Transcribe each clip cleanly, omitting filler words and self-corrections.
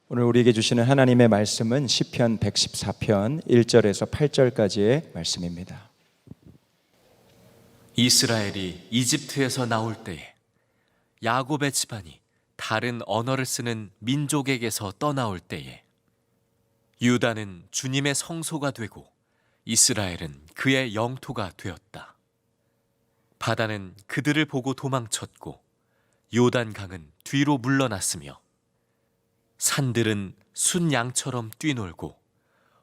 오늘 우리에게 주시는 하나님의 말씀은 시편 114편 1절에서 8절까지의 말씀입니다. 이스라엘이 이집트에서 나올 때에 야곱의 집안이 다른 언어를 쓰는 민족에게서 떠나올 때에 유다는 주님의 성소가 되고 이스라엘은 그의 영토가 되었다. 바다는 그들을 보고 도망쳤고 요단강은 뒤로 물러났으며 산들은 순양처럼 뛰놀고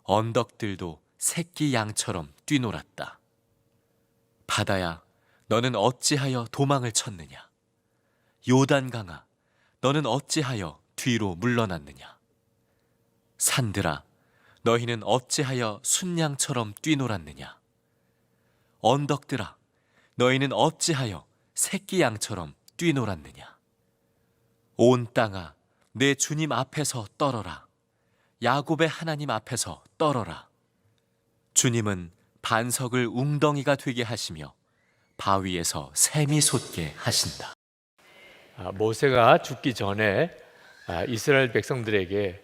언덕들도 새끼 양처럼 뛰놀았다. 바다야, 너는 어찌하여 도망을 쳤느냐? 요단강아, 너는 어찌하여 뒤로 물러났느냐? 산들아, 너희는 어찌하여 순양처럼 뛰놀았느냐? 언덕들아, 너희는 어찌하여 새끼 양처럼 뛰놀았느냐? 온 땅아, 내 주님 앞에서 떨어라. 야곱의 하나님 앞에서 떨어라. 주님은 반석을 웅덩이가 되게 하시며 바위에서 샘이 솟게 하신다. 모세가 죽기 전에 이스라엘 백성들에게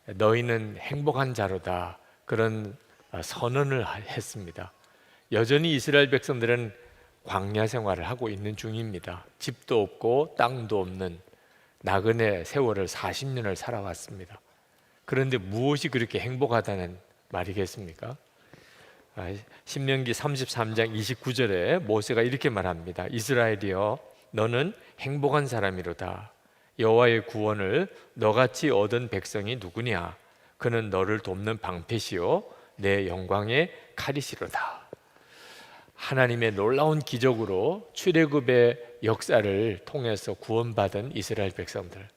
너희는 행복한 자로다, 그런 선언을 했습니다. 여전히 이스라엘 백성들은 광야 생활을 하고 있는 중입니다. 집도 없고 땅도 없는 나그네 세월을 40년을 살아왔습니다. 그런데 무엇이 그렇게 행복하다는 말이겠습니까? 신명기 33장 29절에 모세가 이렇게 말합니다. 이스라엘이여, 너는 행복한 사람이로다. 여호와의 구원을 너같이 얻은 백성이 누구냐? 그는 너를 돕는 방패시요 내 영광의 칼이시로다. 하나님의 놀라운 기적으로 출애굽의 역사를 통해서 구원받은 이스라엘 백성들,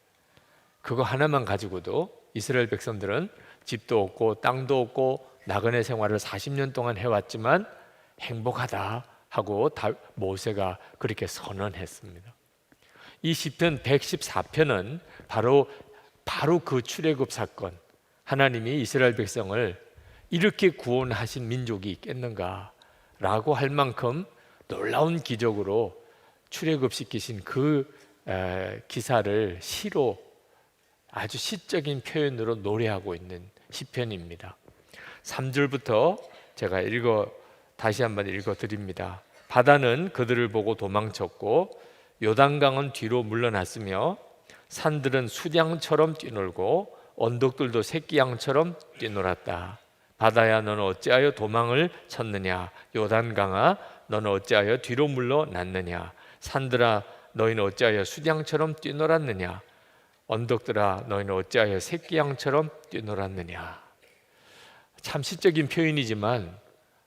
그거 하나만 가지고도 이스라엘 백성들은 집도 없고 땅도 없고 나그네 생활을 40년 동안 해왔지만 행복하다 하고 모세가 그렇게 선언했습니다. 이 시편 114편은 바로 그 출애굽 사건, 하나님이 이스라엘 백성을 이렇게 구원하신 민족이 있겠는가 라고 할 만큼 놀라운 기적으로 출애굽시키신 그 기사를 시로, 아주 시적인 표현으로 노래하고 있는 시편입니다. 3절부터 제가 다시 한번 읽어드립니다. 바다는 그들을 보고 도망쳤고 요단강은 뒤로 물러났으며 산들은 수양처럼 뛰놀고 언덕들도 새끼양처럼 뛰놀았다. 바다야, 너는 어찌하여 도망을 쳤느냐? 요단강아, 너는 어찌하여 뒤로 물러났느냐? 산들아, 너희는 어찌하여 수양처럼 뛰놀았느냐? 언덕들아, 너희는 어찌하여 새끼양처럼 뛰놀았느냐? 참 시적인 표현이지만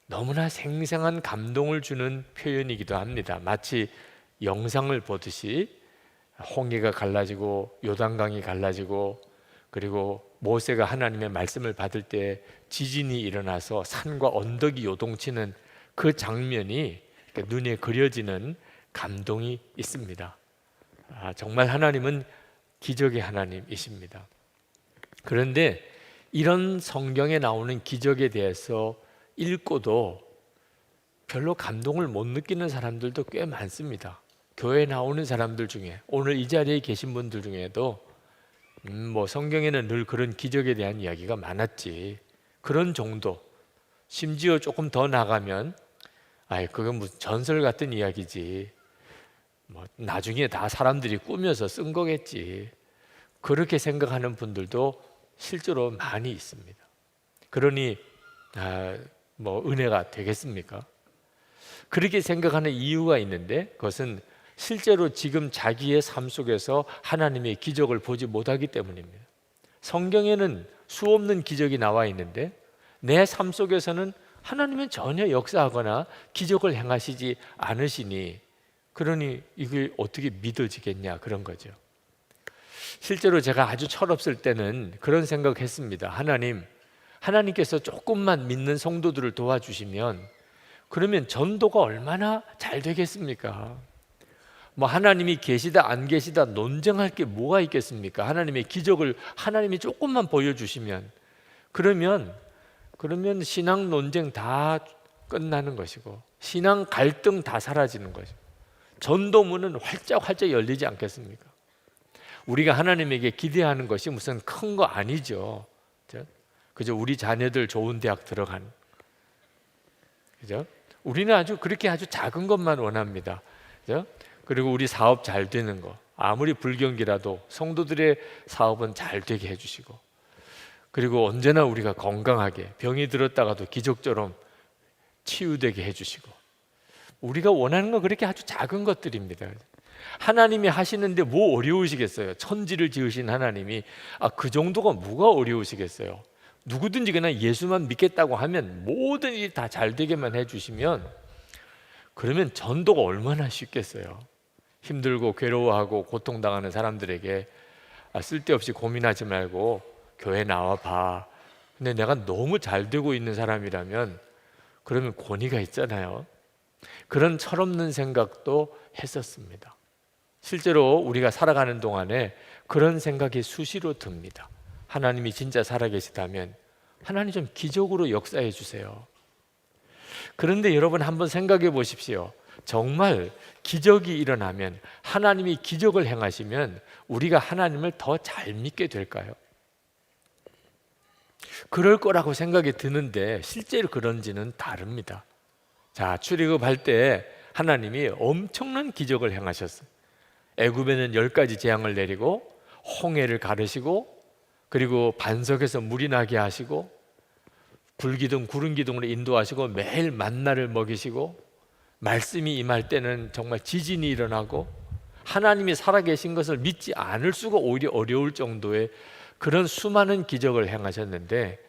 너무나 생생한 감동을 주는 표현이기도 합니다. 마치 영상을 보듯이 홍해가 갈라지고 요단강이 갈라지고, 그리고 모세가 하나님의 말씀을 받을 때 지진이 일어나서 산과 언덕이 요동치는 그 장면이 눈에 그려지는 감동이 있습니다. 정말 하나님은 기적의 하나님이십니다. 그런데 이런 성경에 나오는 기적에 대해서 읽고도 별로 감동을 못 느끼는 사람들도 꽤 많습니다. 교회에 나오는 사람들 중에, 오늘 이 자리에 계신 분들 중에도 성경에는 늘 그런 기적에 대한 이야기가 많았지, 그런 정도, 심지어 조금 더 나가면 그건 무슨 전설 같은 이야기지, 나중에 다 사람들이 꾸며서 쓴 거겠지, 그렇게 생각하는 분들도 실제로 많이 있습니다. 그러니 은혜가 되겠습니까? 그렇게 생각하는 이유가 있는데, 그것은 실제로 지금 자기의 삶 속에서 하나님의 기적을 보지 못하기 때문입니다. 성경에는 수없는 기적이 나와 있는데 내 삶 속에서는 하나님은 전혀 역사하거나 기적을 행하시지 않으시니, 그러니 이게 어떻게 믿어지겠냐, 그런 거죠. 실제로 제가 아주 철없을 때는 그런 생각했습니다. 하나님께서 조금만 믿는 성도들을 도와주시면 그러면 전도가 얼마나 잘 되겠습니까? 하나님이 계시다 안 계시다 논쟁할 게 뭐가 있겠습니까? 하나님의 기적을 하나님이 조금만 보여주시면 그러면 신앙 논쟁 다 끝나는 것이고 신앙 갈등 다 사라지는 것이고 전도문은 활짝 열리지 않겠습니까? 우리가 하나님에게 기대하는 것이 무슨 큰 거 아니죠. 그죠? 우리 자녀들 좋은 대학 들어가는, 그죠? 우리는 그렇게 아주 작은 것만 원합니다. 그죠? 그리고 우리 사업 잘 되는 거, 아무리 불경기라도 성도들의 사업은 잘 되게 해주시고, 그리고 언제나 우리가 건강하게, 병이 들었다가도 기적처럼 치유되게 해주시고, 우리가 원하는 건 그렇게 아주 작은 것들입니다. 하나님이 하시는데 뭐 어려우시겠어요? 천지를 지으신 하나님이 그 정도가 뭐가 어려우시겠어요? 누구든지 그냥 예수만 믿겠다고 하면 모든 일이 다 잘 되게만 해주시면, 그러면 전도가 얼마나 쉽겠어요? 힘들고 괴로워하고 고통당하는 사람들에게 쓸데없이 고민하지 말고 교회 나와봐. 근데 내가 너무 잘 되고 있는 사람이라면 그러면 권위가 있잖아요. 그런 철없는 생각도 했었습니다. 실제로 우리가 살아가는 동안에 그런 생각이 수시로 듭니다. 하나님이 진짜 살아계시다면 하나님 좀 기적으로 역사해 주세요. 그런데 여러분 한번 생각해 보십시오. 정말 기적이 일어나면, 하나님이 기적을 행하시면 우리가 하나님을 더 잘 믿게 될까요? 그럴 거라고 생각이 드는데 실제로 그런지는 다릅니다. 자, 출애굽할 때 하나님이 엄청난 기적을 행하셨어요. 애굽에는 10가지 재앙을 내리고 홍해를 가르시고, 그리고 반석에서 물이 나게 하시고, 불기둥 구름기둥으로 인도하시고, 매일 만나를 먹이시고, 말씀이 임할 때는 정말 지진이 일어나고, 하나님이 살아계신 것을 믿지 않을 수가 오히려 어려울 정도의 그런 수많은 기적을 행하셨는데,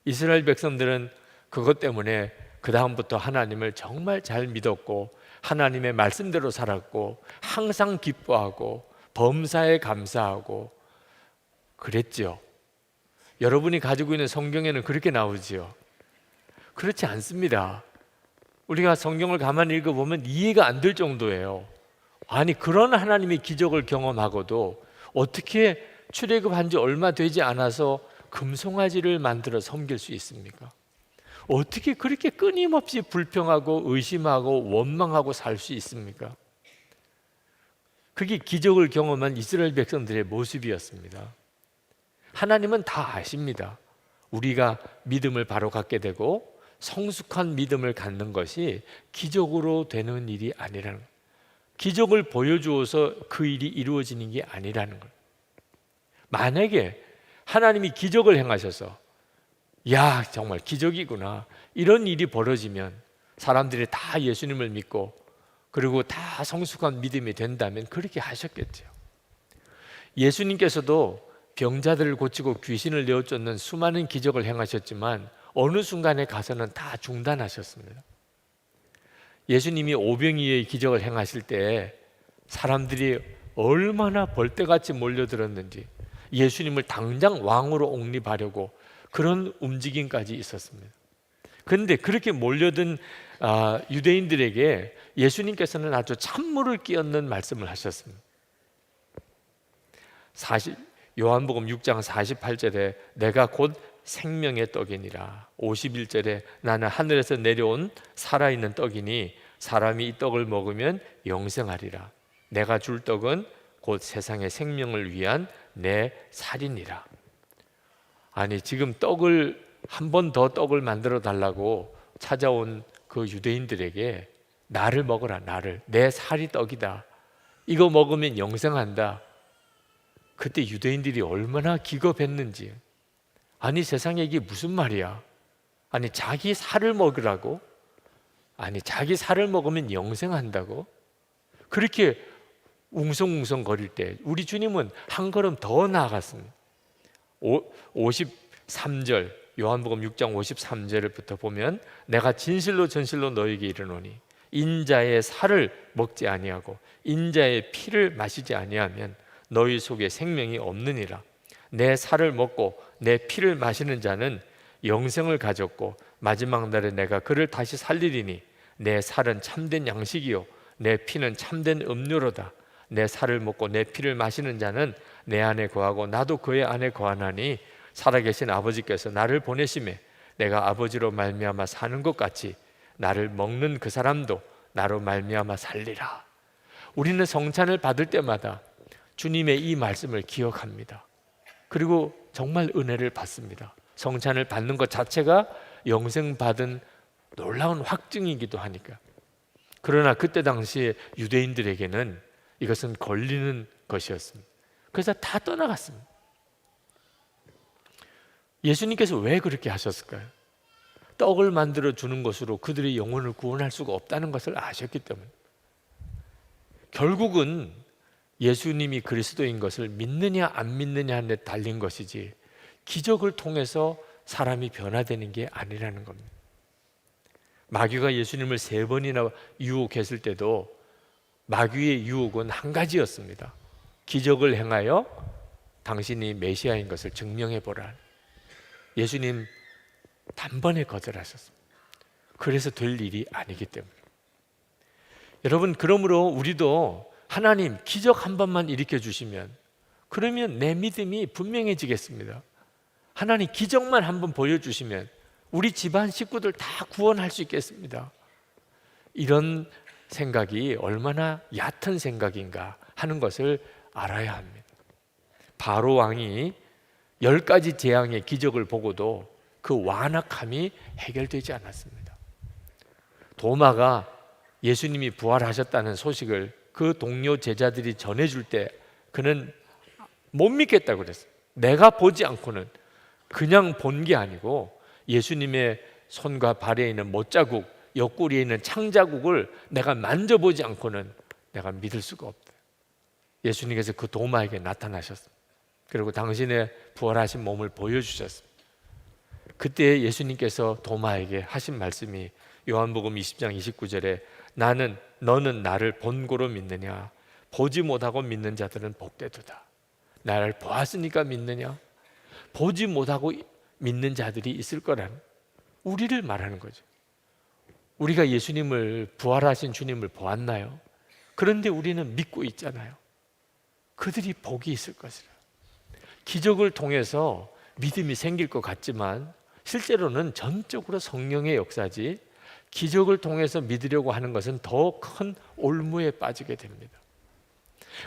이스라엘 백성들은 그것 때문에 그 다음부터 하나님을 정말 잘 믿었고 하나님의 말씀대로 살았고 항상 기뻐하고 범사에 감사하고 그랬죠. 여러분이 가지고 있는 성경에는 그렇게 나오지요? 그렇지 않습니다. 우리가 성경을 가만히 읽어보면 이해가 안 될 정도예요. 아니, 그런 하나님의 기적을 경험하고도 어떻게 출애굽한 지 얼마 되지 않아서 금송아지를 만들어 섬길 수 있습니까? 어떻게 그렇게 끊임없이 불평하고 의심하고 원망하고 살 수 있습니까? 그게 기적을 경험한 이스라엘 백성들의 모습이었습니다. 하나님은 다 아십니다. 우리가 믿음을 바로 갖게 되고 성숙한 믿음을 갖는 것이 기적으로 되는 일이 아니라는 거예요. 기적을 보여주어서 그 일이 이루어지는 게 아니라는 거예요. 만약에 하나님이 기적을 행하셔서 야, 정말 기적이구나, 이런 일이 벌어지면 사람들이 다 예수님을 믿고 그리고 다 성숙한 믿음이 된다면 그렇게 하셨겠죠. 예수님께서도 병자들을 고치고 귀신을 내어쫓는 수많은 기적을 행하셨지만 어느 순간에 가서는 다 중단하셨습니다. 예수님이 오병이어의 기적을 행하실 때 사람들이 얼마나 벌떼같이 몰려들었는지, 예수님을 당장 왕으로 옹립하려고 그런 움직임까지 있었습니다. 그런데 그렇게 몰려든 유대인들에게 예수님께서는 아주 찬물을 끼얹는 말씀을 하셨습니다. 요한복음 6장 48절에 내가 곧 생명의 떡이니라, 51절에 나는 하늘에서 내려온 살아있는 떡이니 사람이 이 떡을 먹으면 영생하리라. 내가 줄 떡은 곧 세상의 생명을 위한 내 살이니라. 아니, 지금 떡을 한 번 더 떡을 만들어 달라고 찾아온 그 유대인들에게 나를 먹어라, 나를, 내 살이 떡이다, 이거 먹으면 영생한다. 그때 유대인들이 얼마나 기겁했는지. 아니, 세상에 이게 무슨 말이야? 아니, 자기 살을 먹으라고? 아니, 자기 살을 먹으면 영생한다고? 그렇게 웅성웅성 거릴 때 우리 주님은 한 걸음 더 나아갔습니다. 53절, 요한복음 6장 53절부터 보면 내가 진실로 진실로 너에게 이르노니 인자의 살을 먹지 아니하고 인자의 피를 마시지 아니하면 너희 속에 생명이 없느니라. 내 살을 먹고 내 피를 마시는 자는 영생을 가졌고 마지막 날에 내가 그를 다시 살리리니 내 살은 참된 양식이요 내 피는 참된 음료로다. 내 살을 먹고 내 피를 마시는 자는 내 안에 거하고 나도 그의 안에 거하나니 살아계신 아버지께서 나를 보내심에 내가 아버지로 말미암아 사는 것 같이 나를 먹는 그 사람도 나로 말미암아 살리라. 우리는 성찬을 받을 때마다 주님의 이 말씀을 기억합니다. 그리고 정말 은혜를 받습니다. 성찬을 받는 것 자체가 영생 받은 놀라운 확증이기도 하니까. 그러나 그때 당시에 유대인들에게는 이것은 걸리는 것이었습니다. 그래서 다 떠나갔습니다. 예수님께서 왜 그렇게 하셨을까요? 떡을 만들어 주는 것으로 그들의 영혼을 구원할 수가 없다는 것을 아셨기 때문에. 결국은 예수님이 그리스도인 것을 믿느냐 안 믿느냐에 달린 것이지 기적을 통해서 사람이 변화되는 게 아니라는 겁니다. 마귀가 예수님을 3번이나 유혹했을 때도 마귀의 유혹은 한 가지였습니다. 기적을 행하여 당신이 메시아인 것을 증명해 보라. 예수님 단번에 거절하셨습니다. 그래서 될 일이 아니기 때문에. 여러분, 그러므로 우리도 하나님 기적 한 번만 일으켜 주시면, 그러면 내 믿음이 분명해지겠습니다. 하나님 기적만 한번 보여주시면 우리 집안 식구들 다 구원할 수 있겠습니다. 이런 생각이 얼마나 얕은 생각인가 하는 것을 알아야 합니다. 바로 왕이 10가지 재앙의 기적을 보고도 그 완악함이 해결되지 않았습니다. 도마가 예수님이 부활하셨다는 소식을 그 동료 제자들이 전해줄 때 그는 못 믿겠다고 그랬어요. 내가 보지 않고는, 그냥 본 게 아니고 예수님의 손과 발에 있는 못자국, 옆구리에 있는 창자국을 내가 만져보지 않고는 내가 믿을 수가 없다. 예수님께서 그 도마에게 나타나셨습니다. 그리고 당신의 부활하신 몸을 보여주셨습니다. 그때 예수님께서 도마에게 하신 말씀이 요한복음 20장 29절에 너는 나를 본고로 믿느냐? 보지 못하고 믿는 자들은 복되도다. 나를 보았으니까 믿느냐? 보지 못하고 믿는 자들이 있을 거라는, 우리를 말하는 거죠. 우리가 예수님을, 부활하신 주님을 보았나요? 그런데 우리는 믿고 있잖아요. 그들이 복이 있을 것이라. 기적을 통해서 믿음이 생길 것 같지만 실제로는 전적으로 성령의 역사지, 기적을 통해서 믿으려고 하는 것은 더 큰 올무에 빠지게 됩니다.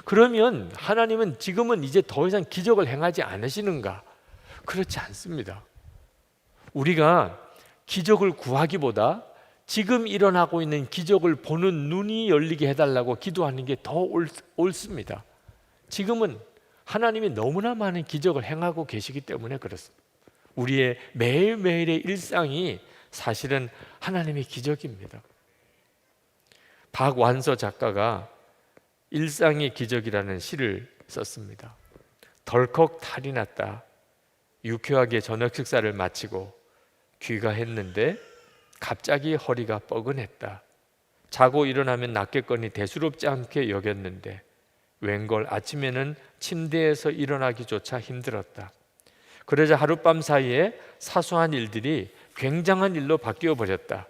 그러면 하나님은 지금은 이제 더 이상 기적을 행하지 않으시는가? 그렇지 않습니다. 우리가 기적을 구하기보다 지금 일어나고 있는 기적을 보는 눈이 열리게 해달라고 기도하는 게 더 옳습니다. 지금은 하나님이 너무나 많은 기적을 행하고 계시기 때문에 그렇습니다. 우리의 매일매일의 일상이 사실은 하나님의 기적입니다. 박완서 작가가 일상의 기적이라는 시를 썼습니다. 덜컥 탈이 났다. 유쾌하게 저녁 식사를 마치고 귀가했는데 갑자기 허리가 뻐근했다. 자고 일어나면 낫겠거니 대수롭지 않게 여겼는데 웬걸 아침에는 침대에서 일어나기조차 힘들었다. 그러자 하룻밤 사이에 사소한 일들이 굉장한 일로 바뀌어 버렸다.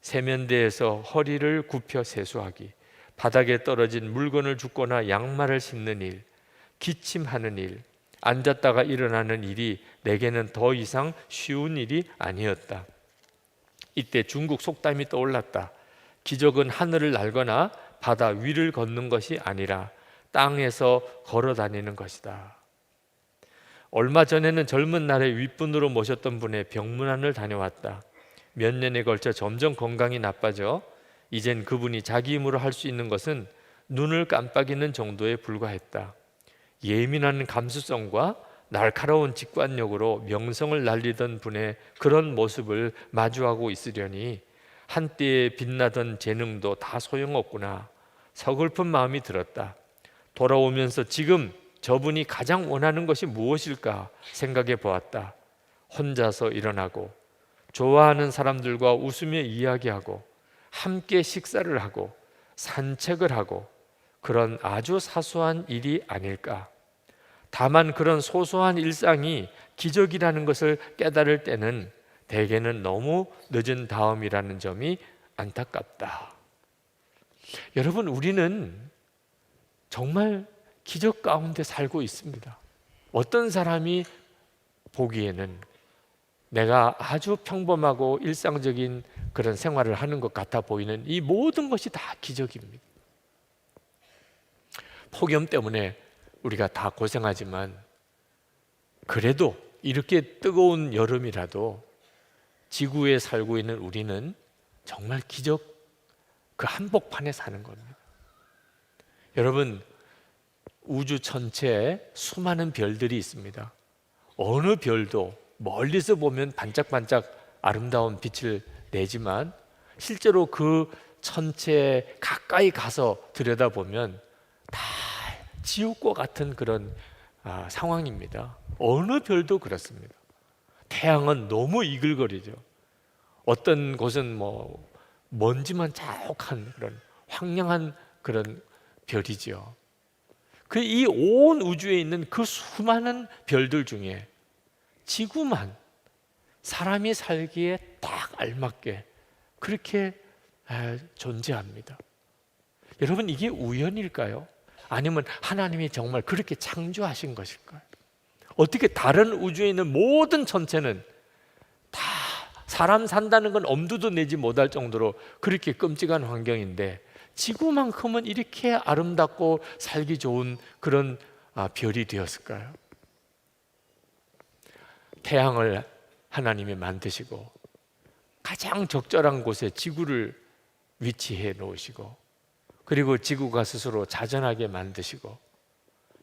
세면대에서 허리를 굽혀 세수하기, 바닥에 떨어진 물건을 줍거나 양말을 씹는 일, 기침하는 일, 앉았다가 일어나는 일이 내게는 더 이상 쉬운 일이 아니었다. 이때 중국 속담이 떠올랐다. 기적은 하늘을 날거나 바다 위를 걷는 것이 아니라 땅에서 걸어 다니는 것이다. 얼마 전에는 젊은 날에 윗분으로 모셨던 분의 병문안을 다녀왔다. 몇 년에 걸쳐 점점 건강이 나빠져 이젠 그분이 자기 힘으로 할 수 있는 것은 눈을 깜빡이는 정도에 불과했다. 예민한 감수성과 날카로운 직관력으로 명성을 날리던 분의 그런 모습을 마주하고 있으려니 한때에 빛나던 재능도 다 소용없구나. 서글픈 마음이 들었다. 돌아오면서 지금 저분이 가장 원하는 것이 무엇일까 생각해 보았다. 혼자서 일어나고 좋아하는 사람들과 웃으며 이야기하고 함께 식사를 하고 산책을 하고, 그런 아주 사소한 일이 아닐까. 다만 그런 소소한 일상이 기적이라는 것을 깨달을 때는 대개는 너무 늦은 다음이라는 점이 안타깝다. 여러분, 우리는 정말 기적 가운데 살고 있습니다. 어떤 사람이 보기에는 내가 아주 평범하고 일상적인 그런 생활을 하는 것 같아 보이는 이 모든 것이 다 기적입니다. 폭염 때문에 우리가 다 고생하지만 그래도 이렇게 뜨거운 여름이라도 지구에 살고 있는 우리는 정말 기적 그 한복판에 사는 겁니다. 여러분, 우주 전체에 수많은 별들이 있습니다. 어느 별도 멀리서 보면 반짝반짝 아름다운 빛을 내지만 실제로 그 천체에 가까이 가서 들여다보면 다 지옥과 같은 그런 상황입니다. 어느 별도 그렇습니다. 태양은 너무 이글거리죠. 어떤 곳은 먼지만 자욱한 그런 황량한 그런 별이죠. 그 이 온 우주에 있는 그 수많은 별들 중에 지구만 사람이 살기에 딱 알맞게 그렇게 존재합니다. 여러분, 이게 우연일까요? 아니면 하나님이 정말 그렇게 창조하신 것일까요? 어떻게 다른 우주에 있는 모든 천체는 다 사람 산다는 건 엄두도 내지 못할 정도로 그렇게 끔찍한 환경인데 지구만큼은 이렇게 아름답고 살기 좋은 그런 별이 되었을까요? 태양을 하나님이 만드시고 가장 적절한 곳에 지구를 위치해 놓으시고 그리고 지구가 스스로 자전하게 만드시고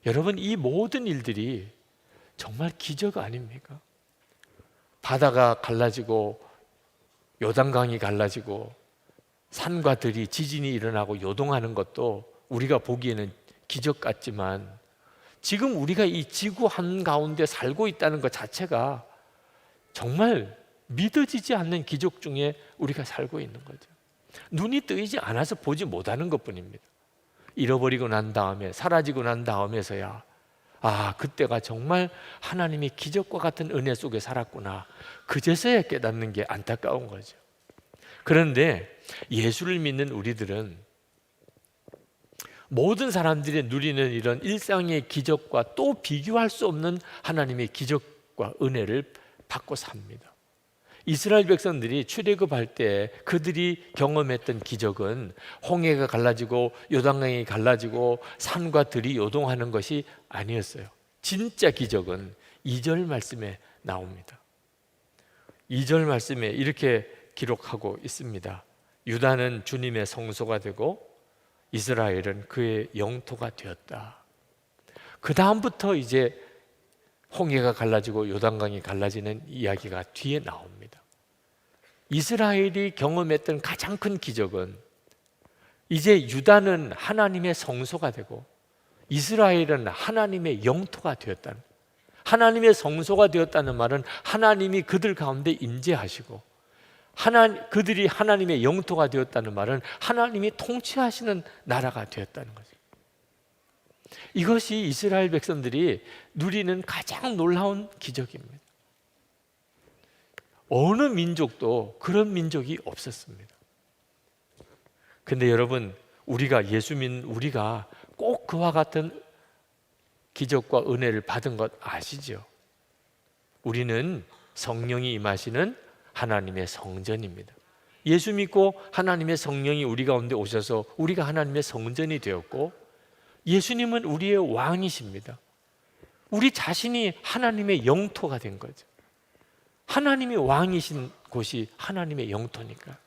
여러분, 이 모든 일들이 정말 기적 아닙니까? 바다가 갈라지고 요단강이 갈라지고 산과 들이 지진이 일어나고 요동하는 것도 우리가 보기에는 기적 같지만 지금 우리가 이 지구 한가운데 살고 있다는 것 자체가 정말 믿어지지 않는 기적 중에 우리가 살고 있는 거죠. 눈이 뜨이지 않아서 보지 못하는 것뿐입니다. 잃어버리고 난 다음에, 사라지고 난 다음에서야 그때가 정말 하나님의 기적과 같은 은혜 속에 살았구나, 그제서야 깨닫는 게 안타까운 거죠. 그런데 예수를 믿는 우리들은 모든 사람들이 누리는 이런 일상의 기적과 또 비교할 수 없는 하나님의 기적과 은혜를 받고 삽니다. 이스라엘 백성들이 출애굽할 때 그들이 경험했던 기적은 홍해가 갈라지고 요단강이 갈라지고 산과 들이 요동하는 것이 아니었어요. 진짜 기적은 2절 말씀에 나옵니다. 2절 말씀에 이렇게 기록하고 있습니다. 유다는 주님의 성소가 되고 이스라엘은 그의 영토가 되었다. 그 다음부터 이제 홍해가 갈라지고 요단강이 갈라지는 이야기가 뒤에 나옵니다. 이스라엘이 경험했던 가장 큰 기적은 이제 유다는 하나님의 성소가 되고 이스라엘은 하나님의 영토가 되었다는, 하나님의 성소가 되었다는 말은 하나님이 그들 가운데 임재하시고 그들이 하나님의 영토가 되었다는 말은 하나님이 통치하시는 나라가 되었다는 거죠. 이것이 이스라엘 백성들이 누리는 가장 놀라운 기적입니다. 어느 민족도 그런 민족이 없었습니다. 근데 여러분, 우리가 예수 믿는 우리가 꼭 그와 같은 기적과 은혜를 받은 것 아시죠? 우리는 성령이 임하시는 하나님의 성전입니다. 예수 믿고 하나님의 성령이 우리 가운데 오셔서 우리가 하나님의 성전이 되었고 예수님은 우리의 왕이십니다. 우리 자신이 하나님의 영토가 된 거죠. 하나님이 왕이신 곳이 하나님의 영토니까.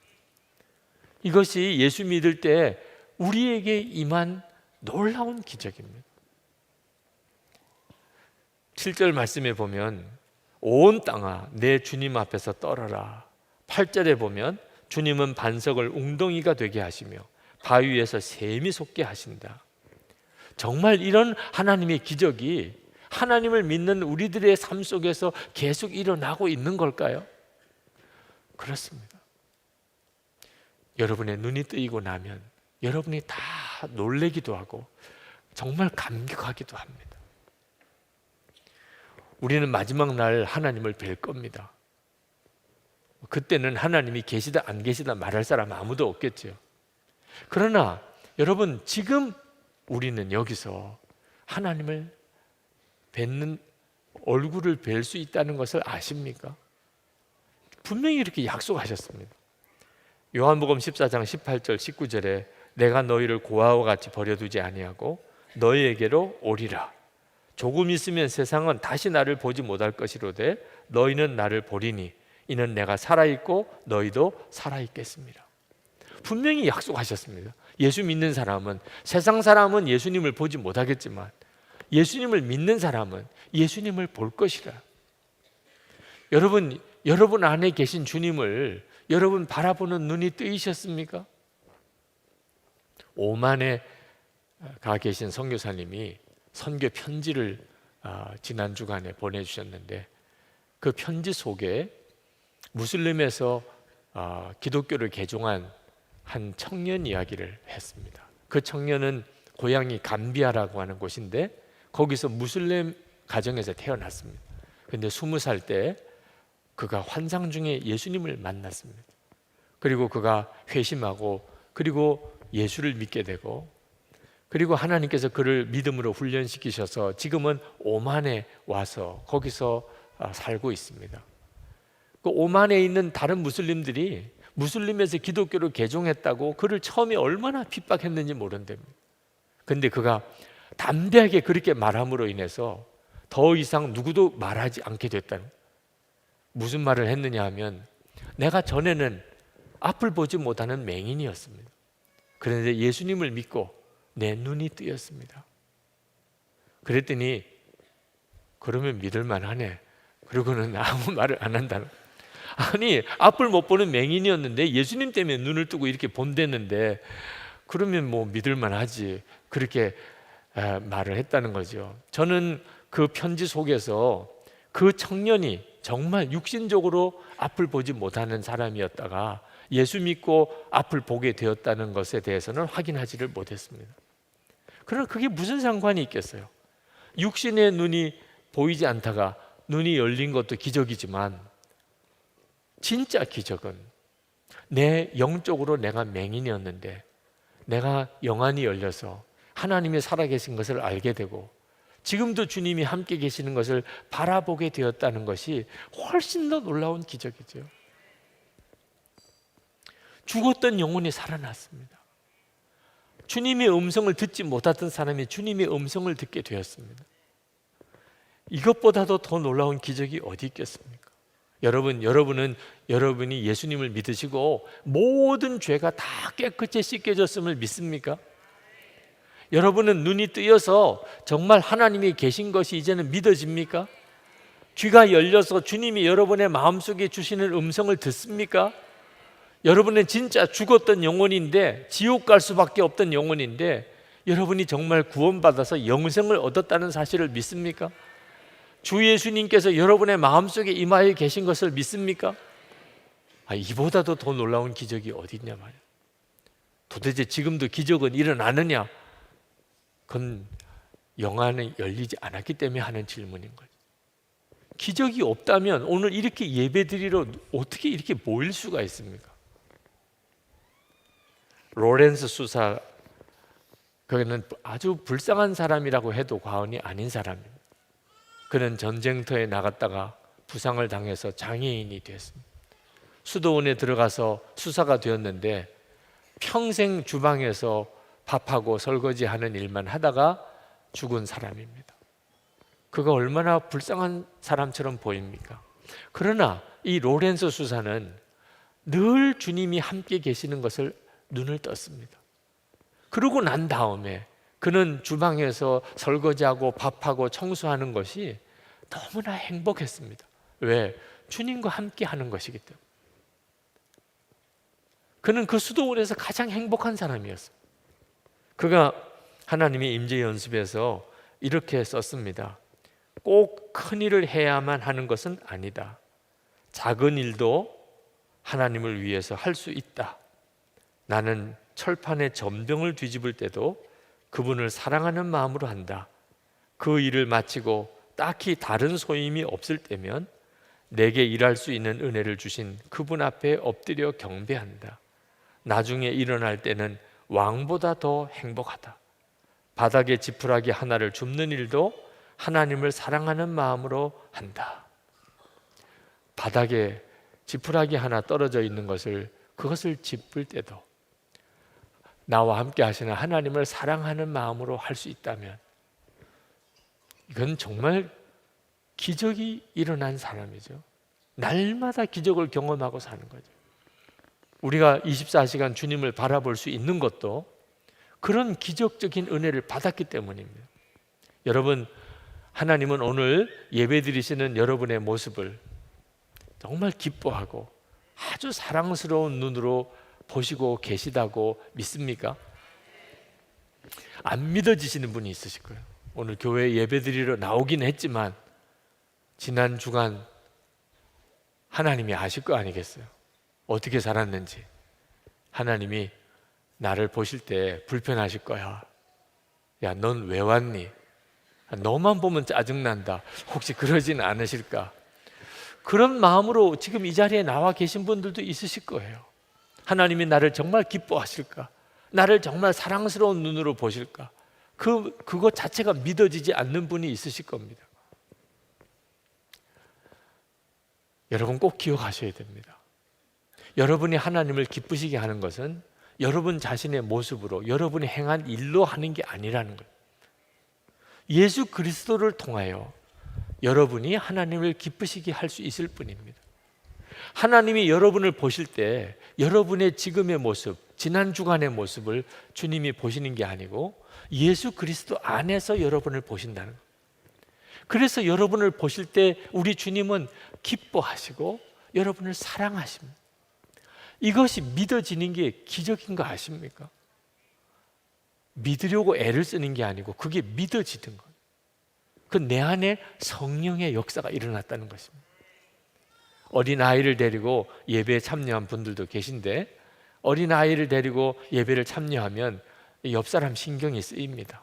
이것이 예수 믿을 때 우리에게 임한 놀라운 기적입니다. 7절 말씀에 보면 온 땅아 내 주님 앞에서 떨어라. 8절에 보면 주님은 반석을 웅덩이가 되게 하시며 바위에서 샘이 솟게 하신다. 정말 이런 하나님의 기적이 하나님을 믿는 우리들의 삶 속에서 계속 일어나고 있는 걸까요? 그렇습니다. 여러분의 눈이 뜨이고 나면 여러분이 다 놀래기도 하고 정말 감격하기도 합니다. 우리는 마지막 날 하나님을 뵐 겁니다. 그때는 하나님이 계시다 안 계시다 말할 사람 아무도 없겠죠. 그러나 여러분, 지금 우리는 여기서 하나님을 뵙는, 얼굴을 뵐 수 있다는 것을 아십니까? 분명히 이렇게 약속하셨습니다. 요한복음 14장 18절 19절에 내가 너희를 고아와 같이 버려두지 아니하고 너희에게로 오리라. 조금 있으면 세상은 다시 나를 보지 못할 것이로되 너희는 나를 보리니 이는 내가 살아있고 너희도 살아있겠습니다. 분명히 약속하셨습니다. 예수 믿는 사람은, 세상 사람은 예수님을 보지 못하겠지만 예수님을 믿는 사람은 예수님을 볼 것이라. 여러분 안에 계신 주님을 여러분 바라보는 눈이 뜨이셨습니까? 오만에 가 계신 선교사님이 선교 편지를 지난 주간에 보내주셨는데 그 편지 속에 무슬림에서 기독교를 개종한 한 청년 이야기를 했습니다. 그 청년은 고향이 감비아라고 하는 곳인데 거기서 무슬림 가정에서 태어났습니다. 그런데 20살 때 그가 환상 중에 예수님을 만났습니다. 그리고 그가 회심하고 그리고 예수를 믿게 되고 그리고 하나님께서 그를 믿음으로 훈련시키셔서 지금은 오만에 와서 거기서 살고 있습니다. 그 오만에 있는 다른 무슬림들이 무슬림에서 기독교를 개종했다고 그를 처음에 얼마나 핍박했는지 모른답니다. 그런데 그가 담대하게 그렇게 말함으로 인해서 더 이상 누구도 말하지 않게 됐다는, 무슨 말을 했느냐 하면 내가 전에는 앞을 보지 못하는 맹인이었습니다. 그런데 예수님을 믿고 내 눈이 뜨였습니다. 그랬더니 그러면 믿을만 하네. 그러고는 아무 말을 안 한다는. 아니, 앞을 못 보는 맹인이었는데 예수님 때문에 눈을 뜨고 이렇게 본댔는데 그러면 뭐 믿을만 하지. 그렇게 말을 했다는 거죠. 저는 그 편지 속에서 그 청년이 정말 육신적으로 앞을 보지 못하는 사람이었다가 예수 믿고 앞을 보게 되었다는 것에 대해서는 확인하지를 못했습니다. 그러나 그게 무슨 상관이 있겠어요? 육신의 눈이 보이지 않다가 눈이 열린 것도 기적이지만 진짜 기적은 내 영적으로 내가 맹인이었는데 내가 영안이 열려서 하나님이 살아계신 것을 알게 되고 지금도 주님이 함께 계시는 것을 바라보게 되었다는 것이 훨씬 더 놀라운 기적이죠. 죽었던 영혼이 살아났습니다. 주님의 음성을 듣지 못했던 사람이 주님의 음성을 듣게 되었습니다. 이것보다도 더 놀라운 기적이 어디 있겠습니까? 여러분은 여러분이 예수님을 믿으시고 모든 죄가 다 깨끗이 씻겨졌음을 믿습니까? 여러분은 눈이 뜨여서 정말 하나님이 계신 것이 이제는 믿어집니까? 귀가 열려서 주님이 여러분의 마음속에 주시는 음성을 듣습니까? 여러분은 진짜 죽었던 영혼인데 지옥 갈 수밖에 없던 영혼인데 여러분이 정말 구원받아서 영생을 얻었다는 사실을 믿습니까? 주 예수님께서 여러분의 마음속에 임하여 계신 것을 믿습니까? 이보다도 더 놀라운 기적이 어디 있냐 말이에요. 도대체 지금도 기적은 일어나느냐? 그건 영안이 열리지 않았기 때문에 하는 질문인 거죠. 기적이 없다면 오늘 이렇게 예배드리러 어떻게 이렇게 모일 수가 있습니까? 로렌스 수사, 그는 아주 불쌍한 사람이라고 해도 과언이 아닌 사람입니다. 그는 전쟁터에 나갔다가 부상을 당해서 장애인이 됐습니다. 수도원에 들어가서 수사가 되었는데 평생 주방에서 밥하고 설거지하는 일만 하다가 죽은 사람입니다. 그가 얼마나 불쌍한 사람처럼 보입니까? 그러나 이 로렌스 수사는 늘 주님이 함께 계시는 것을 눈을 떴습니다. 그러고 난 다음에 그는 주방에서 설거지하고 밥하고 청소하는 것이 너무나 행복했습니다. 왜? 주님과 함께 하는 것이기 때문에. 그는 그 수도원에서 가장 행복한 사람이었습니다. 그가 하나님의 임재 연습에서 이렇게 썼습니다. 꼭 큰 일을 해야만 하는 것은 아니다. 작은 일도 하나님을 위해서 할 수 있다. 나는 철판에 전병을 뒤집을 때도 그분을 사랑하는 마음으로 한다. 그 일을 마치고 딱히 다른 소임이 없을 때면 내게 일할 수 있는 은혜를 주신 그분 앞에 엎드려 경배한다. 나중에 일어날 때는 왕보다 더 행복하다. 바닥에 지푸라기 하나를 줍는 일도 하나님을 사랑하는 마음으로 한다. 바닥에 지푸라기 하나 떨어져 있는 그것을 짚을 때도 나와 함께 하시는 하나님을 사랑하는 마음으로 할 수 있다면 이건 정말 기적이 일어난 사람이죠. 날마다 기적을 경험하고 사는 거죠. 우리가 24시간 주님을 바라볼 수 있는 것도 그런 기적적인 은혜를 받았기 때문입니다. 여러분, 하나님은 오늘 예배드리시는 여러분의 모습을 정말 기뻐하고 아주 사랑스러운 눈으로 보시고 계시다고 믿습니까? 안 믿어지시는 분이 있으실 거예요. 오늘 교회에 예배드리러 나오긴 했지만 지난 주간 하나님이 아실 거 아니겠어요? 어떻게 살았는지. 하나님이 나를 보실 때 불편하실 거야. 야, 넌 왜 왔니? 너만 보면 짜증난다. 혹시 그러진 않으실까? 그런 마음으로 지금 이 자리에 나와 계신 분들도 있으실 거예요. 하나님이 나를 정말 기뻐하실까? 나를 정말 사랑스러운 눈으로 보실까? 그것 자체가 믿어지지 않는 분이 있으실 겁니다. 여러분 꼭 기억하셔야 됩니다. 여러분이 하나님을 기쁘시게 하는 것은 여러분 자신의 모습으로 여러분이 행한 일로 하는 게 아니라는 거예요. 예수 그리스도를 통하여 여러분이 하나님을 기쁘시게 할 수 있을 뿐입니다. 하나님이 여러분을 보실 때 여러분의 지금의 모습, 지난 주간의 모습을 주님이 보시는 게 아니고 예수 그리스도 안에서 여러분을 보신다는 거예요. 그래서 여러분을 보실 때 우리 주님은 기뻐하시고 여러분을 사랑하십니다. 이것이 믿어지는 게 기적인 거 아십니까? 믿으려고 애를 쓰는 게 아니고 그게 믿어지는 거예요. 그 내 안에 성령의 역사가 일어났다는 것입니다. 어린아이를 데리고 예배에 참여한 분들도 계신데 어린아이를 데리고 예배를 참여하면 옆 사람 신경이 쓰입니다.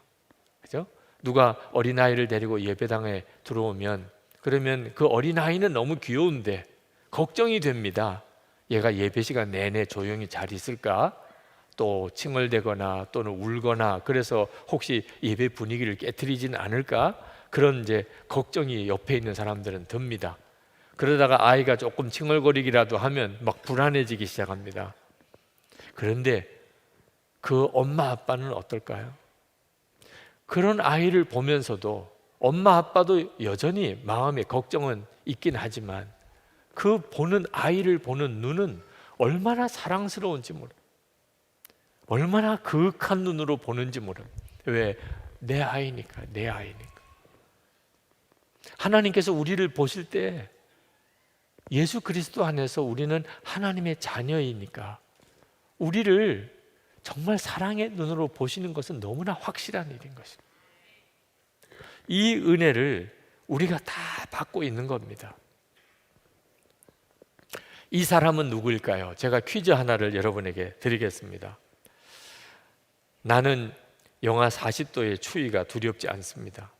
그죠? 누가 어린아이를 데리고 예배당에 들어오면 그러면 그 어린아이는 너무 귀여운데 걱정이 됩니다. 얘가 예배 시간 내내 조용히 잘 있을까? 또 칭얼대거나 또는 울거나 그래서 혹시 예배 분위기를 깨트리지는 않을까? 그런 이제 걱정이 옆에 있는 사람들은 듭니다. 그러다가 아이가 조금 칭얼거리기라도 하면 막 불안해지기 시작합니다. 그런데 그 엄마 아빠는 어떨까요? 그런 아이를 보면서도 엄마 아빠도 여전히 마음에 걱정은 있긴 하지만 그 보는 아이를 보는 눈은 얼마나 사랑스러운지 모릅니다. 얼마나 그윽한 눈으로 보는지 모릅니다. 왜? 내 아이니까, 내 아이니까. 하나님께서 우리를 보실 때 예수 그리스도 안에서 우리는 하나님의 자녀이니까 우리를 정말 사랑의 눈으로 보시는 것은 너무나 확실한 일인 것입니다. 이 은혜를 우리가 다 받고 있는 겁니다. 이 사람은 누구일까요? 제가 퀴즈 하나를 여러분에게 드리겠습니다. 나는 영하 40도의 추위가 두렵지 않습니다.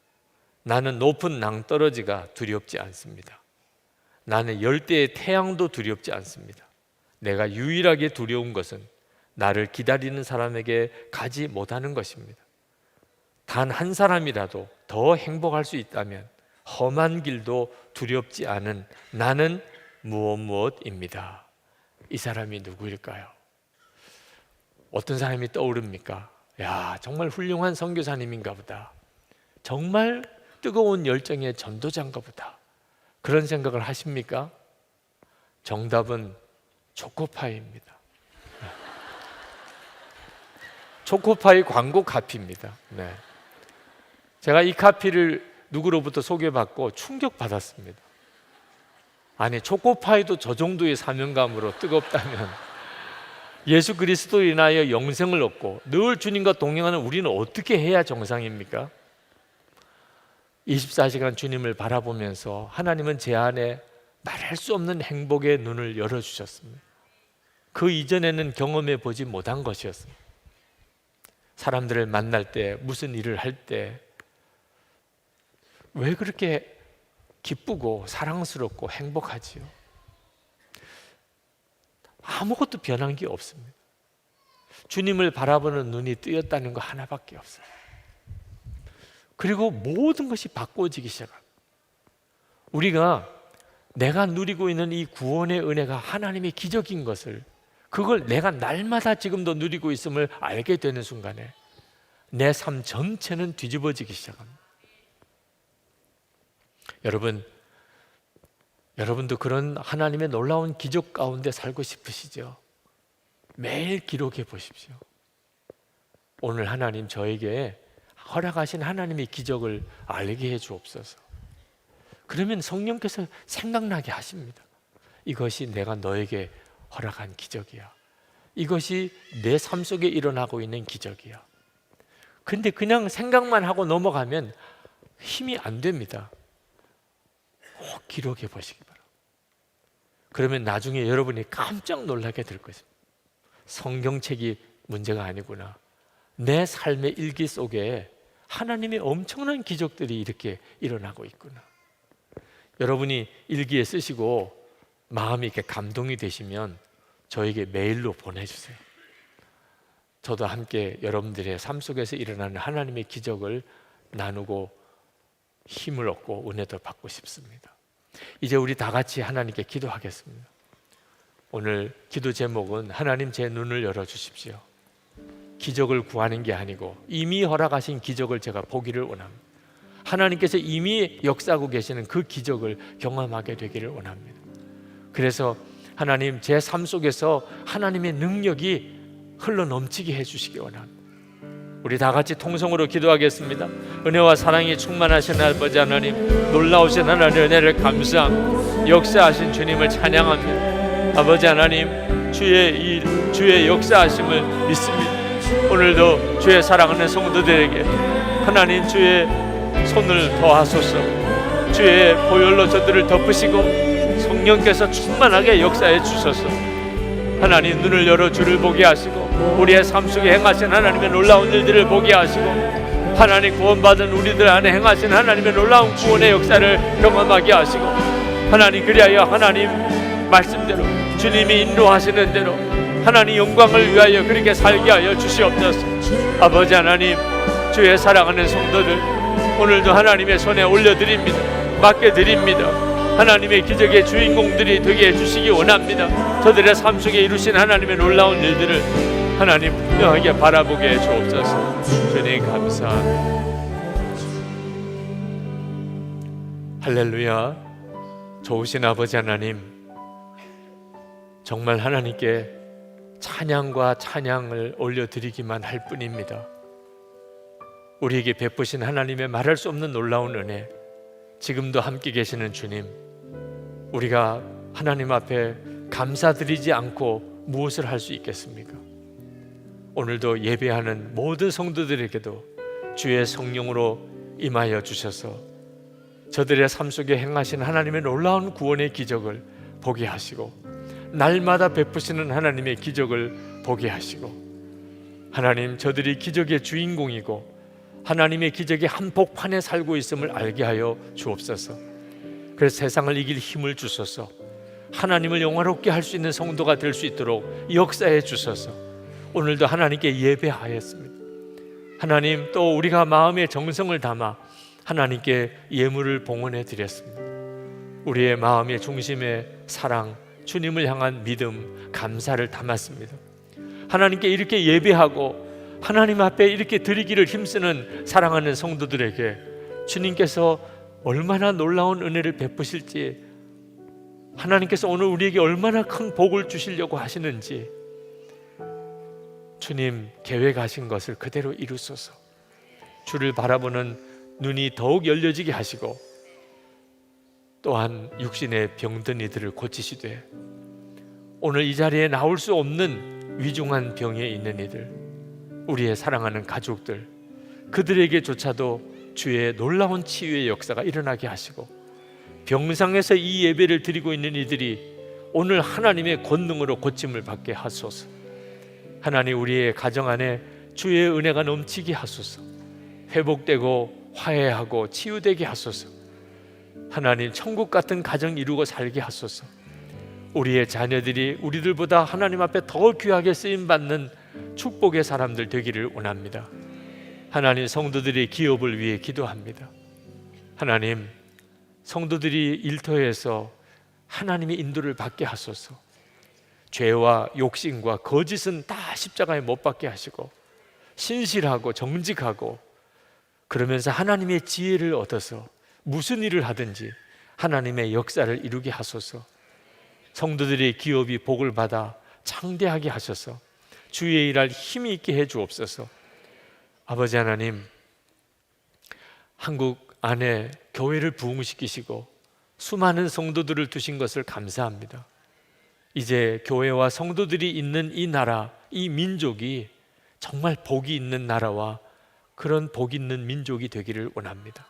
나는 높은 낭떠러지가 두렵지 않습니다. 나는 열대의 태양도 두렵지 않습니다. 내가 유일하게 두려운 것은 나를 기다리는 사람에게 가지 못하는 것입니다. 단 한 사람이라도 더 행복할 수 있다면 험한 길도 두렵지 않은 나는 무엇입니다. 이 사람이 누구일까요? 어떤 사람이 떠오릅니까? 야, 정말 훌륭한 선교사님인가 보다. 정말 뜨거운 열정의 전도자인가 보다. 그런 생각을 하십니까? 정답은 초코파이입니다. 초코파이 광고 카피입니다. 네. 제가 이 카피를 누구로부터 소개받고 충격받았습니다. 아니, 초코파이도 저 정도의 사명감으로 뜨겁다면 예수 그리스도로 인하여 영생을 얻고 늘 주님과 동행하는 우리는 어떻게 해야 정상입니까? 24시간 주님을 바라보면서 하나님은 제 안에 말할 수 없는 행복의 눈을 열어주셨습니다. 그 이전에는 경험해 보지 못한 것이었습니다. 사람들을 만날 때, 무슨 일을 할 때 왜 그렇게 기쁘고 사랑스럽고 행복하지요? 아무것도 변한 게 없습니다. 주님을 바라보는 눈이 뜨였다는 거 하나밖에 없어요. 그리고 모든 것이 바꿔지기 시작합니다. 우리가 내가 누리고 있는 이 구원의 은혜가 하나님의 기적인 것을, 그걸 내가 날마다 지금도 누리고 있음을 알게 되는 순간에 내 삶 전체는 뒤집어지기 시작합니다. 여러분도 그런 하나님의 놀라운 기적 가운데 살고 싶으시죠? 매일 기록해 보십시오. 오늘 하나님 저에게 허락하신 하나님의 기적을 알게 해 주옵소서. 그러면 성령께서 생각나게 하십니다. 이것이 내가 너에게 허락한 기적이야. 이것이 내 삶 속에 일어나고 있는 기적이야. 근데 그냥 생각만 하고 넘어가면 힘이 안 됩니다. 꼭 기록해 보시기 바랍니다. 그러면 나중에 여러분이 깜짝 놀라게 될 것입니다. 성경책이 문제가 아니구나. 내 삶의 일기 속에 하나님의 엄청난 기적들이 이렇게 일어나고 있구나. 여러분이 일기에 쓰시고 마음이 이렇게 감동이 되시면 저에게 메일로 보내주세요. 저도 함께 여러분들의 삶 속에서 일어나는 하나님의 기적을 나누고 힘을 얻고 은혜도 받고 싶습니다. 이제 우리 다 같이 하나님께 기도하겠습니다. 오늘 기도 제목은 하나님 제 눈을 열어주십시오. 기적을 구하는 게 아니고 이미 허락하신 기적을 제가 보기를 원합니다. 하나님께서 이미 역사하고 계시는 그 기적을 경험하게 되기를 원합니다. 그래서 하나님 제 삶 속에서 하나님의 능력이 흘러넘치게 해주시기 원합니다. 우리 다 같이 통성으로 기도하겠습니다. 은혜와 사랑이 충만하신 아버지 하나님, 놀라우신 하나님의 은혜를 감사합니다. 역사하신 주님을 찬양합니다. 아버지 하나님, 주의 역사하심을 믿습니다. 오늘도 주의 사랑하는 성도들에게 하나님 주의 손을 더하소서. 주의 보혈로 저들을 덮으시고 성령께서 충만하게 역사해 주소서. 하나님 눈을 열어 주를 보게 하시고 우리의 삶 속에 행하신 하나님의 놀라운 일들을 보게 하시고 하나님 구원받은 우리들 안에 행하신 하나님의 놀라운 구원의 역사를 경험하게 하시고 하나님 그리하여 하나님 말씀대로 주님이 인도하시는 대로 하나님 영광을 위하여 그렇게 살게 하여 주시옵소서. 아버지 하나님, 주의 사랑하는 성도들 오늘도 하나님의 손에 올려드립니다. 맡겨드립니다. 하나님의 기적의 주인공들이 되게 해주시기 원합니다. 저들의 삶 속에 이루신 하나님의 놀라운 일들을 하나님 분명하게 바라보게 해 주옵소서. 주님 감사합니다. 할렐루야. 좋으신 아버지 하나님, 정말 하나님께 찬양과 찬양을 올려드리기만 할 뿐입니다. 우리에게 베푸신 하나님의 말할 수 없는 놀라운 은혜, 지금도 함께 계시는 주님, 우리가 하나님 앞에 감사드리지 않고 무엇을 할 수 있겠습니까? 오늘도 예배하는 모든 성도들에게도 주의 성령으로 임하여 주셔서 저들의 삶 속에 행하신 하나님의 놀라운 구원의 기적을 보게 하시고 날마다 베푸시는 하나님의 기적을 보게 하시고 하나님 저들이 기적의 주인공이고 하나님의 기적의 한복판에 살고 있음을 알게 하여 주옵소서. 그래서 세상을 이길 힘을 주소서. 하나님을 영화롭게 할 수 있는 성도가 될 수 있도록 역사해 주소서. 오늘도 하나님께 예배하였습니다. 하나님, 또 우리가 마음의 정성을 담아 하나님께 예물을 봉헌해 드렸습니다. 우리의 마음의 중심에 사랑, 주님을 향한 믿음, 감사를 담았습니다. 하나님께 이렇게 예배하고 하나님 앞에 이렇게 드리기를 힘쓰는 사랑하는 성도들에게 주님께서 얼마나 놀라운 은혜를 베푸실지, 하나님께서 오늘 우리에게 얼마나 큰 복을 주시려고 하시는지 주님 계획하신 것을 그대로 이루소서. 주를 바라보는 눈이 더욱 열려지게 하시고 또한 육신의 병든 이들을 고치시되 오늘 이 자리에 나올 수 없는 위중한 병에 있는 이들, 우리의 사랑하는 가족들, 그들에게조차도 주의 놀라운 치유의 역사가 일어나게 하시고 병상에서 이 예배를 드리고 있는 이들이 오늘 하나님의 권능으로 고침을 받게 하소서. 하나님, 우리의 가정 안에 주의 은혜가 넘치게 하소서. 회복되고 화해하고 치유되게 하소서. 하나님, 천국 같은 가정 이루고 살게 하소서. 우리의 자녀들이 우리들보다 하나님 앞에 더 귀하게 쓰임받는 축복의 사람들 되기를 원합니다. 하나님, 성도들의 기업을 위해 기도합니다. 하나님, 성도들이 일터에서 하나님의 인도를 받게 하소서. 죄와 욕심과 거짓은 다 십자가에 못 박게 하시고 신실하고 정직하고 그러면서 하나님의 지혜를 얻어서 무슨 일을 하든지 하나님의 역사를 이루게 하소서. 성도들의 기업이 복을 받아 창대하게 하셔서 주의 일할 힘이 있게 해 주옵소서. 아버지 하나님, 한국 안에 교회를 부흥시키시고 수많은 성도들을 두신 것을 감사합니다. 이제 교회와 성도들이 있는 이 나라, 이 민족이 정말 복이 있는 나라와 그런 복 있는 민족이 되기를 원합니다.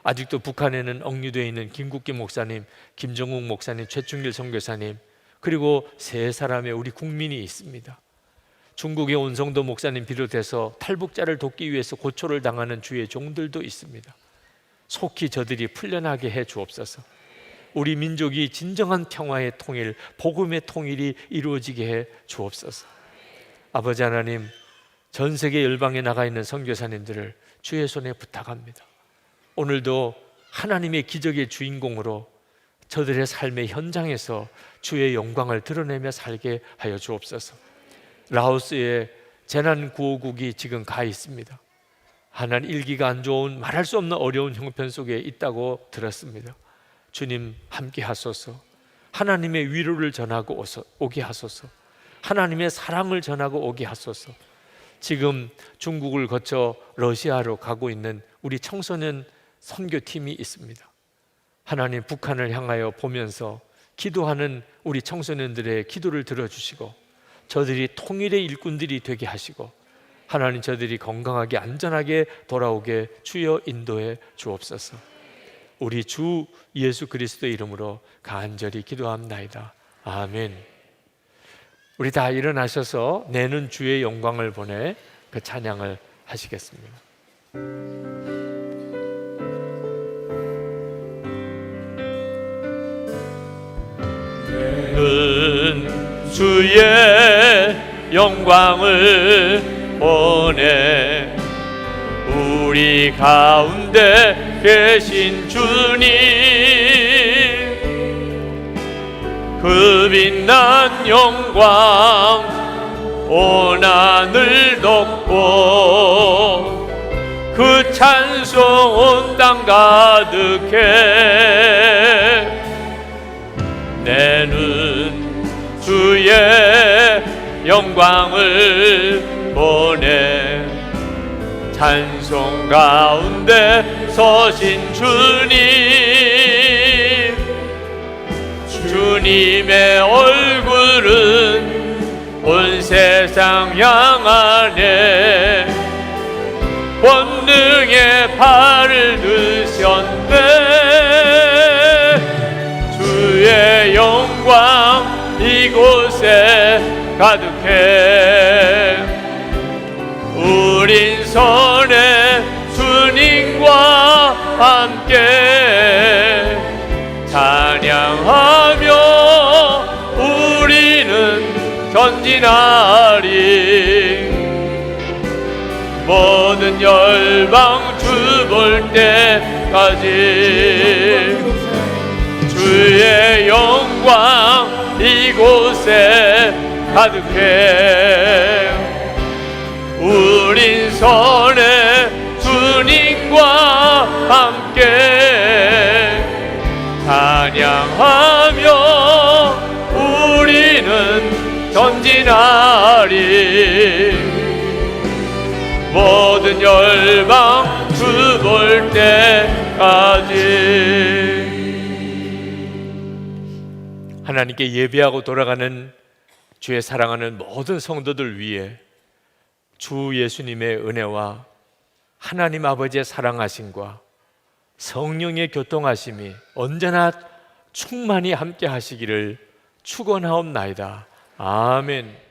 아직도 북한에는 억류되어 있는 김국기 목사님, 김정욱 목사님, 최충길 선교사님, 그리고 세 사람의 우리 국민이 있습니다. 중국의 온성도 목사님 비롯해서 탈북자를 돕기 위해서 고초를 당하는 주의 종들도 있습니다. 속히 저들이 풀려나게 해 주옵소서. 우리 민족이 진정한 평화의 통일, 복음의 통일이 이루어지게 해 주옵소서. 아버지 하나님, 전 세계 열방에 나가 있는 선교사님들을 주의 손에 부탁합니다. 오늘도 하나님의 기적의 주인공으로 저들의 삶의 현장에서 주의 영광을 드러내며 살게 하여 주옵소서. 라오스에 재난구호국이 지금 가 있습니다. 하나님, 일기가 안 좋은, 말할 수 없는 어려운 형편 속에 있다고 들었습니다. 주님 함께 하소서. 하나님의 위로를 전하고 오게 하소서. 하나님의 사랑을 전하고 오게 하소서. 지금 중국을 거쳐 러시아로 가고 있는 우리 청소년 선교팀이 있습니다. 하나님, 북한을 향하여 보면서 기도하는 우리 청소년들의 기도를 들어주시고 저들이 통일의 일꾼들이 되게 하시고 하나님, 저들이 건강하게 안전하게 돌아오게 주여 인도해 주옵소서. 우리 주 예수 그리스도의 이름으로 간절히 기도합나이다. 아멘. 우리 다 일어나셔서 내는 주의 영광을 보내 그 찬양을 하시겠습니다. 내는 주의 영광을 보내 우리 가운데 계신 주님, 그 빛난 영광 온 하늘 덮고 그 찬송 온 땅 가득해. 내는 주의 영광을 보내 찬송 가운데 서신 주님, 주님의 얼굴은 온 세상 향하네. 권능의 발을 드셨네. 주의 영광 이곳에 가득해. 우린 선의 주님과 함께 찬양하며 우리는 전진하리. 모든 열방 주 볼 때까지 주의 영광 이곳에 가득해. 우린 선의 주님과 함께 찬양하며 우리는 전진하리. 모든 열방 주 볼 때까지. 하나님께 예배하고 돌아가는 주의 사랑하는 모든 성도들 위해 주 예수님의 은혜와 하나님 아버지의 사랑하심과 성령의 교통하심이 언제나 충만히 함께 하시기를 축원하옵나이다. 아멘.